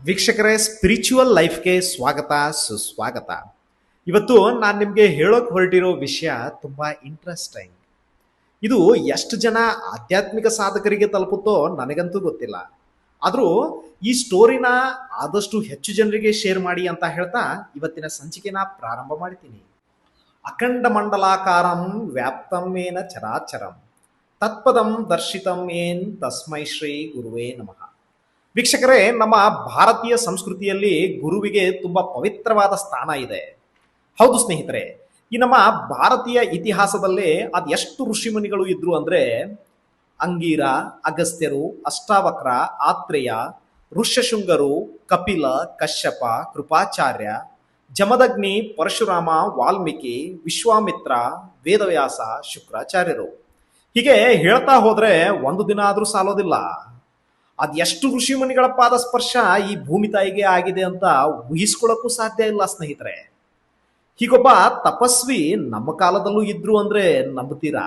ವೀಕ್ಷಕರೇ, ಸ್ಪಿರಿಚುವಲ್ ಲೈಫ್ಗೆ ಸ್ವಾಗತ ಸುಸ್ವಾಗತ. ಇವತ್ತು ನಾನು ನಿಮಗೆ ಹೇಳೋಕೆ ಹೊರಟಿರೋ ವಿಷಯ ತುಂಬಾ ಇಂಟ್ರೆಸ್ಟಿಂಗ್. ಇದು ಎಷ್ಟು ಜನ ಆಧ್ಯಾತ್ಮಿಕ ಸಾಧಕರಿಗೆ ತಲುಪುತ್ತೋ ನನಗಂತೂ ಗೊತ್ತಿಲ್ಲ. ಆದರೂ ಈ ಸ್ಟೋರಿನ ಆದಷ್ಟು ಹೆಚ್ಚು ಜನರಿಗೆ ಶೇರ್ ಮಾಡಿ ಅಂತ ಹೇಳ್ತಾ ಇವತ್ತಿನ ಸಂಚಿಕೆನ ಪ್ರಾರಂಭ ಮಾಡ್ತೀನಿ. ಅಖಂಡ ಮಂಡಲಾಕಾರಂ ವ್ಯಾಪ್ತಂ ಏನ ಚರಾಚರಂ ತತ್ಪದಂ ದರ್ಶಿತಂ ಏನ್ ತಸ್ಮೈ ಶ್ರೀ ಗುರುವೇ ನಮಃ. ವೀಕ್ಷಕರೇ, ನಮ್ಮ ಭಾರತೀಯ ಸಂಸ್ಕೃತಿಯಲ್ಲಿ ಗುರುವಿಗೆ ತುಂಬಾ ಪವಿತ್ರವಾದ ಸ್ಥಾನ ಇದೆ. ಹೌದು ಸ್ನೇಹಿತರೆ, ಈ ನಮ್ಮ ಭಾರತೀಯ ಇತಿಹಾಸದಲ್ಲೇ ಅದೆಷ್ಟು ಋಷಿಮುನಿಗಳು ಇದ್ರು ಅಂದ್ರೆ ಅಂಗೀರ, ಅಗಸ್ತ್ಯರು, ಅಷ್ಟಾವಕ್ರ, ಆತ್ರೇಯ, ಋಷ್ಯಶೃಂಗರು, ಕಪಿಲ, ಕಶ್ಯಪ, ಕೃಪಾಚಾರ್ಯ, ಜಮದಗ್ನಿ, ಪರಶುರಾಮ, ವಾಲ್ಮೀಕಿ, ವಿಶ್ವಾಮಿತ್ರ, ವೇದವ್ಯಾಸ, ಶುಕ್ರಾಚಾರ್ಯರು. ಹೀಗೆ ಹೇಳ್ತಾ ಹೋದ್ರೆ ಒಂದು ದಿನ ಆದ್ರೂ ಸಾಲೋದಿಲ್ಲ. ಅದೆಷ್ಟು ಋಷಿಮುನಿಗಳ ಪಾದ ಸ್ಪರ್ಶ ಈ ಭೂಮಿ ತಾಯಿಗೆ ಆಗಿದೆ ಅಂತ ಊಹಿಸ್ಕೊಳ್ಳೋಕ್ಕೂ ಸಾಧ್ಯ ಇಲ್ಲ ಸ್ನೇಹಿತರೆ. ಹೀಗೊಬ್ಬ ತಪಸ್ವಿ ನಮ್ಮ ಕಾಲದಲ್ಲೂ ಇದ್ರು ಅಂದ್ರೆ ನಂಬುತ್ತೀರಾ?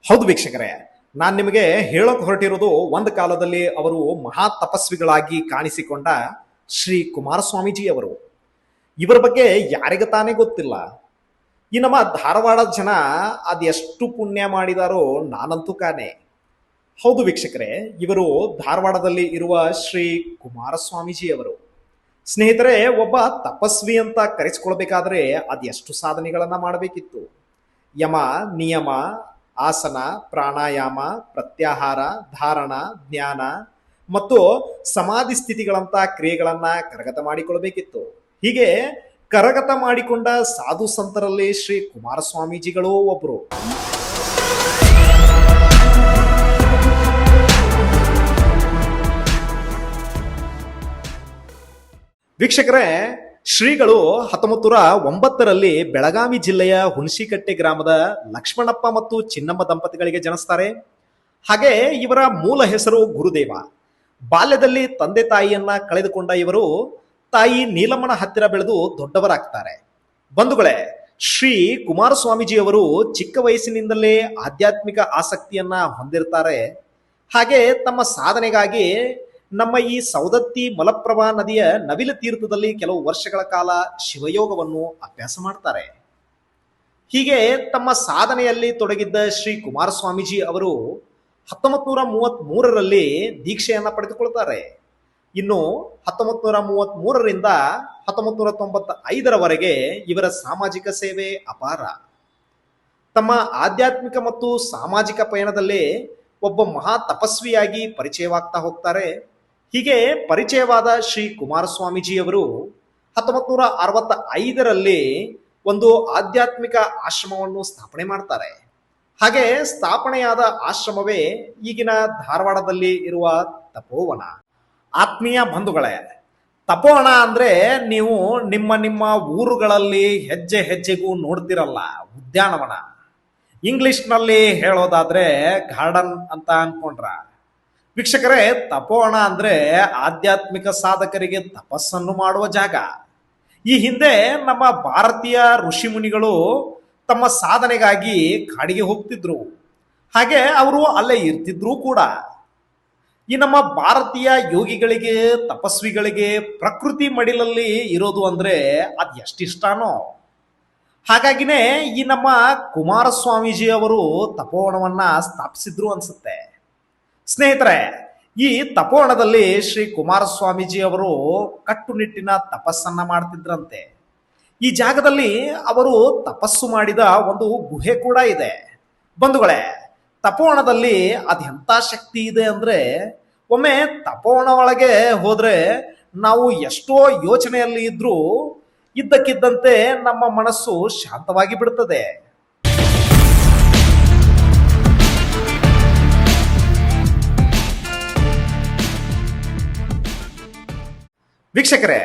ಹೌದು ವೀಕ್ಷಕರೇ, ನಾನು ನಿಮಗೆ ಹೇಳೋಕೆ ಹೊರಟಿರೋದು ಒಂದು ಕಾಲದಲ್ಲಿ ಅವರು ಮಹಾ ತಪಸ್ವಿಗಳಾಗಿ ಕಾಣಿಸಿಕೊಂಡ ಶ್ರೀ ಕುಮಾರಸ್ವಾಮೀಜಿ ಅವರು. ಇವರ ಬಗ್ಗೆ ಯಾರಿಗೆ ತಾನೇ ಗೊತ್ತಿಲ್ಲ. ಈ ನಮ್ಮ ಧಾರವಾಡದ ಜನ ಅದೆಷ್ಟು ಪುಣ್ಯ ಮಾಡಿದಾರೋ ನಾನಂತೂ ಕಾಣೆ. ಹೌದು ವೀಕ್ಷಕರೇ, ಇವರು ಧಾರವಾಡದಲ್ಲಿ ಇರುವ ಶ್ರೀ ಕುಮಾರಸ್ವಾಮೀಜಿ ಅವರು. ಸ್ನೇಹಿತರೆ, ಒಬ್ಬ ತಪಸ್ವಿ ಅಂತ ಕರೆಸಿಕೊಳ್ಬೇಕಾದ್ರೆ ಅದೆಷ್ಟು ಸಾಧನೆಗಳನ್ನ ಮಾಡಬೇಕಿತ್ತು. ಯಮ, ನಿಯಮ, ಆಸನ, ಪ್ರಾಣಾಯಾಮ, ಪ್ರತ್ಯಾಹಾರ, ಧಾರಣ, ಜ್ಞಾನ ಮತ್ತು ಸಮಾಧಿ ಸ್ಥಿತಿಗಳಂತ ಕ್ರಿಯೆಗಳನ್ನ ಕರಗತ ಮಾಡಿಕೊಳ್ಬೇಕಿತ್ತು. ಹೀಗೆ ಕರಗತ ಮಾಡಿಕೊಂಡ ಸಾಧು ಸಂತರಲ್ಲಿ ಶ್ರೀ ಕುಮಾರಸ್ವಾಮೀಜಿಗಳು ಒಬ್ರು. ವೀಕ್ಷಕರೇ, ಶ್ರೀಗಳು 1909ರಲ್ಲಿ ಬೆಳಗಾವಿ ಜಿಲ್ಲೆಯ ಹುಣಸಿಕಟ್ಟೆ ಗ್ರಾಮದ ಲಕ್ಷ್ಮಣಪ್ಪ ಮತ್ತು ಚಿನ್ನಮ್ಮ ದಂಪತಿಗಳಿಗೆ ಜನಿಸ್ತಾರೆ. ಹಾಗೆ ಇವರ ಮೂಲ ಹೆಸರು ಗುರುದೇವ. ಬಾಲ್ಯದಲ್ಲಿ ತಂದೆ ತಾಯಿಯನ್ನ ಕಳೆದುಕೊಂಡ ಇವರು ತಾಯಿ ನೀಲಮ್ಮನ ಹತ್ತಿರ ಬೆಳೆದು ದೊಡ್ಡವರಾಗ್ತಾರೆ. ಬಂಧುಗಳೇ, ಶ್ರೀ ಕುಮಾರಸ್ವಾಮೀಜಿಯವರು ಚಿಕ್ಕ ವಯಸ್ಸಿನಿಂದಲೇ ಆಧ್ಯಾತ್ಮಿಕ ಆಸಕ್ತಿಯನ್ನ ಹೊಂದಿರ್ತಾರೆ. ಹಾಗೆ ತಮ್ಮ ಸಾಧನೆಗಾಗಿ ನಮ್ಮ ಈ ಸೌದತ್ತಿ ಮಲಪ್ರಭಾ ನದಿಯ ನವಿಲ ತೀರ್ಥದಲ್ಲಿ ಕೆಲವು ವರ್ಷಗಳ ಕಾಲ ಶಿವಯೋಗವನ್ನು ಅಭ್ಯಾಸ ಮಾಡ್ತಾರೆ. ಹೀಗೆ ತಮ್ಮ ಸಾಧನೆಯಲ್ಲಿ ತೊಡಗಿದ್ದ ಶ್ರೀ ಕುಮಾರಸ್ವಾಮೀಜಿ ಅವರು 1933ರಲ್ಲಿ ದೀಕ್ಷೆಯನ್ನ ಪಡೆದುಕೊಳ್ತಾರೆ. ಇನ್ನು 1933ರಿಂದ 1995ರವರೆಗೆ ಇವರ ಸಾಮಾಜಿಕ ಸೇವೆ ಅಪಾರ. ತಮ್ಮ ಆಧ್ಯಾತ್ಮಿಕ ಮತ್ತು ಸಾಮಾಜಿಕ ಪಯಣದಲ್ಲಿ ಒಬ್ಬ ಮಹಾ ತಪಸ್ವಿಯಾಗಿ ಪರಿಚಯವಾಗ್ತಾ ಹೋಗ್ತಾರೆ. ಹೀಗೆ ಪರಿಚಯವಾದ ಶ್ರೀ ಕುಮಾರಸ್ವಾಮೀಜಿಯವರು 1965ರಲ್ಲಿ ಒಂದು ಆಧ್ಯಾತ್ಮಿಕ ಆಶ್ರಮವನ್ನು ಸ್ಥಾಪನೆ ಮಾಡ್ತಾರೆ. ಹಾಗೆ ಸ್ಥಾಪನೆಯಾದ ಆಶ್ರಮವೇ ಈಗಿನ ಧಾರವಾಡದಲ್ಲಿ ಇರುವ ತಪೋವನ. ಆತ್ಮೀಯ ಬಂಧುಗಳೇ, ತಪೋವನ ಅಂದ್ರೆ ನೀವು ನಿಮ್ಮ ನಿಮ್ಮ ಊರುಗಳಲ್ಲಿ ಹೆಜ್ಜೆ ಹೆಜ್ಜೆಗೂ ನೋಡ್ತಿರಲ್ಲ ಉದ್ಯಾನವನ. ಇಂಗ್ಲಿಷ್ನಲ್ಲಿ ಹೇಳೋದಾದ್ರೆ ಗಾರ್ಡನ್ ಅಂತ ಅನ್ಕೊಂಡ್ರ? ವೀಕ್ಷಕರೇ, ತಪೋವನ ಅಂದ್ರೆ ಆಧ್ಯಾತ್ಮಿಕ ಸಾಧಕರಿಗೆ ತಪಸ್ಸನ್ನು ಮಾಡುವ ಜಾಗ. ಈ ಹಿಂದೆ ನಮ್ಮ ಭಾರತೀಯ ಋಷಿಮುನಿಗಳು ತಮ್ಮ ಸಾಧನೆಗಾಗಿ ಕಾಡಿಗೆ ಹೋಗ್ತಿದ್ರು. ಹಾಗೆ ಅವರು ಅಲ್ಲೇ ಇರ್ತಿದ್ರು ಕೂಡ. ಈ ನಮ್ಮ ಭಾರತೀಯ ಯೋಗಿಗಳಿಗೆ, ತಪಸ್ವಿಗಳಿಗೆ ಪ್ರಕೃತಿ ಮಡಿಲಲ್ಲಿ ಇರೋದು ಅಂದ್ರೆ ಅದ್ ಎಷ್ಟಿಷ್ಟಾನೋ. ಹಾಗಾಗಿನೇ ಈ ನಮ್ಮ ಕುಮಾರಸ್ವಾಮೀಜಿ ಅವರು ತಪೋವನವನ್ನ ಸ್ಥಾಪಿಸಿದ್ರು ಅನ್ಸುತ್ತೆ. ಸ್ನೇಹಿತರೆ, ಈ ತಪೋವನದಲ್ಲಿ ಶ್ರೀ ಕುಮಾರಸ್ವಾಮೀಜಿ ಅವರು ಕಟ್ಟುನಿಟ್ಟಿನ ತಪಸ್ಸನ್ನ ಮಾಡ್ತಿದ್ರಂತೆ. ಈ ಜಾಗದಲ್ಲಿ ಅವರು ತಪಸ್ಸು ಮಾಡಿದ ಒಂದು ಗುಹೆ ಕೂಡ ಇದೆ. ಬಂಧುಗಳೇ, ತಪೋವನದಲ್ಲಿ ಅದೆಂಥ ಶಕ್ತಿ ಇದೆ ಅಂದ್ರೆ ಒಮ್ಮೆ ತಪೋವನ ಒಳಗೆ ಹೋದ್ರೆ ನಾವು ಎಷ್ಟೋ ಯೋಚನೆಯಲ್ಲಿ ಇದ್ರೂ ಇದ್ದಕ್ಕಿದ್ದಂತೆ ನಮ್ಮ ಮನಸ್ಸು ಶಾಂತವಾಗಿ ಬಿಡುತ್ತದೆ. ವೀಕ್ಷಕರೇ,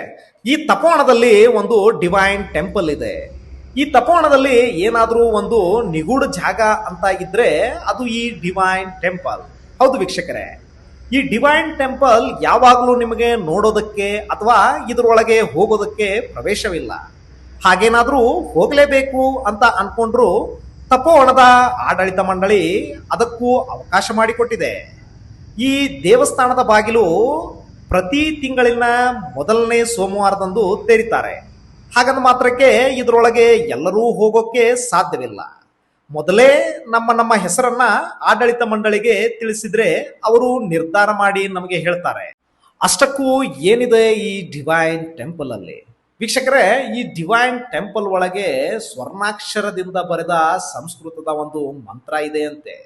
ಈ ತಪೋವನದಲ್ಲಿ ಒಂದು ಡಿವೈನ್ ಟೆಂಪಲ್ ಇದೆ. ಈ ತಪೋವನದಲ್ಲಿ ಏನಾದರೂ ಒಂದು ನಿಗೂಢ ಜಾಗ ಅಂತ ಇದ್ರೆ ಅದು ಈ ಡಿವೈನ್ ಟೆಂಪಲ್. ಹೌದು ವೀಕ್ಷಕರೇ, ಈ ಡಿವೈನ್ ಟೆಂಪಲ್ ಯಾವಾಗಲೂ ನಿಮಗೆ ನೋಡೋದಕ್ಕೆ ಅಥವಾ ಇದರೊಳಗೆ ಹೋಗೋದಕ್ಕೆ ಪ್ರವೇಶವಿಲ್ಲ. ಹಾಗೇನಾದ್ರೂ ಹೋಗಲೇಬೇಕು ಅಂತ ಅನ್ಕೊಂಡ್ರು ತಪೋವನದ ಆಡಳಿತ ಮಂಡಳಿ ಅದಕ್ಕೂ ಅವಕಾಶ ಮಾಡಿಕೊಟ್ಟಿದೆ. ಈ ದೇವಸ್ಥಾನದ ಬಾಗಿಲು ಪ್ರತಿ ತಿಂಗಳಿನ ಮೊದಲನೇ ಸೋಮವಾರದಂದು ತೆರೀತಾರೆ. ಹಾಗಂದ ಮಾತ್ರಕ್ಕೆ ಇದರೊಳಗೆ ಎಲ್ಲರೂ ಹೋಗೋಕೆ ಸಾಧ್ಯವಿಲ್ಲ. ಮೊದಲೇ ನಮ್ಮ ನಮ್ಮ ಹೆಸರನ್ನ ಆಡಳಿತ ಮಂಡಳಿಗೆ ತಿಳಿಸಿದ್ರೆ ಅವರು ನಿರ್ಧಾರ ಮಾಡಿ ನಮಗೆ ಹೇಳ್ತಾರೆ. ಅಷ್ಟಕ್ಕೂ ಏನಿದೆ ಈ ಡಿವೈನ್ ಟೆಂಪಲ್ ಅಲ್ಲಿ? ವೀಕ್ಷಕರೇ, ಈ ಡಿವೈನ್ ಟೆಂಪಲ್ ಒಳಗೆ ಸ್ವರ್ಣಾಕ್ಷರದಿಂದ ಬರೆದ ಸಂಸ್ಕೃತದ ಒಂದು ಮಂತ್ರ ಇದೆ ಅಂತೆ.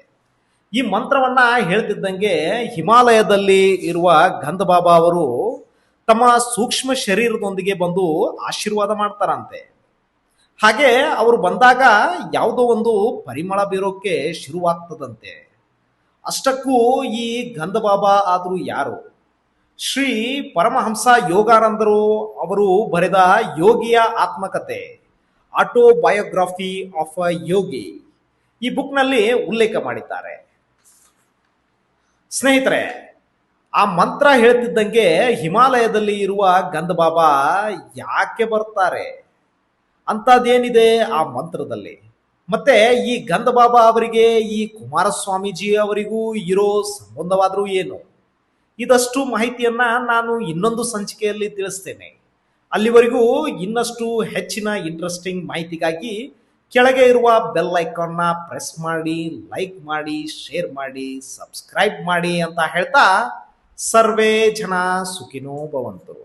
ಈ ಮಂತ್ರವನ್ನ ಹೇಳ್ತಿದ್ದಂಗೆ ಹಿಮಾಲಯದಲ್ಲಿ ಇರುವ ಗಂಧಬಾಬಾ ಅವರು ತಮ್ಮ ಸೂಕ್ಷ್ಮ ಶರೀರದೊಂದಿಗೆ ಬಂದು ಆಶೀರ್ವಾದ ಮಾಡ್ತಾರಂತೆ. ಹಾಗೆ ಅವರು ಬಂದಾಗ ಯಾವುದೋ ಒಂದು ಪರಿಮಳ ಬೀರೋಕೆ ಶುರುವಾಗ್ತದಂತೆ. ಅಷ್ಟಕ್ಕೂ ಈ ಗಂಧಬಾಬಾ ಆದರೂ ಯಾರು? ಶ್ರೀ ಪರಮಹಂಸ ಯೋಗಾನಂದರು ಅವರು ಬರೆದ ಯೋಗಿಯ ಆತ್ಮಕತೆ, ಆಟೋಬಯೋಗ್ರಫಿ ಆಫ್ ಅ ಯೋಗಿ, ಈ ಬುಕ್ನಲ್ಲಿ ಉಲ್ಲೇಖ ಮಾಡಿದ್ದಾರೆ. ಸ್ನೇಹಿತರೆ, ಆ ಮಂತ್ರ ಹೇಳ್ತಿದ್ದಂಗೆ ಹಿಮಾಲಯದಲ್ಲಿ ಇರುವ ಗಂಧಬಾಬಾ ಯಾಕೆ ಬರ್ತಾರೆ? ಅಂಥದ್ದೇನಿದೆ ಆ ಮಂತ್ರದಲ್ಲಿ? ಮತ್ತೆ ಈ ಗಂಧಬಾಬಾ ಅವರಿಗೆ ಈ ಕುಮಾರಸ್ವಾಮೀಜಿ ಅವರಿಗೂ ಇರೋ ಸಂಬಂಧವಾದರೂ ಏನು? ಇದಷ್ಟು ಮಾಹಿತಿಯನ್ನ ನಾನು ಇನ್ನೊಂದು ಸಂಚಿಕೆಯಲ್ಲಿ ತಿಳಿಸ್ತೇನೆ. ಅಲ್ಲಿವರೆಗೂ ಇನ್ನಷ್ಟು ಹೆಚ್ಚಿನ ಇಂಟ್ರೆಸ್ಟಿಂಗ್ ಮಾಹಿತಿಗಾಗಿ ಕೆಳಗೆ ಇರುವ ಬೆಲ್ ಐಕಾನ್ನ ಪ್ರೆಸ್ ಮಾಡಿ, ಲೈಕ್ ಮಾಡಿ, ಶೇರ್ ಮಾಡಿ, ಸಬ್ಸ್ಕ್ರೈಬ್ ಮಾಡಿ ಅಂತ ಹೇಳ್ತಾ ಸರ್ವೇ ಜನ ಸುಖಿನೋ ಭವಂತು.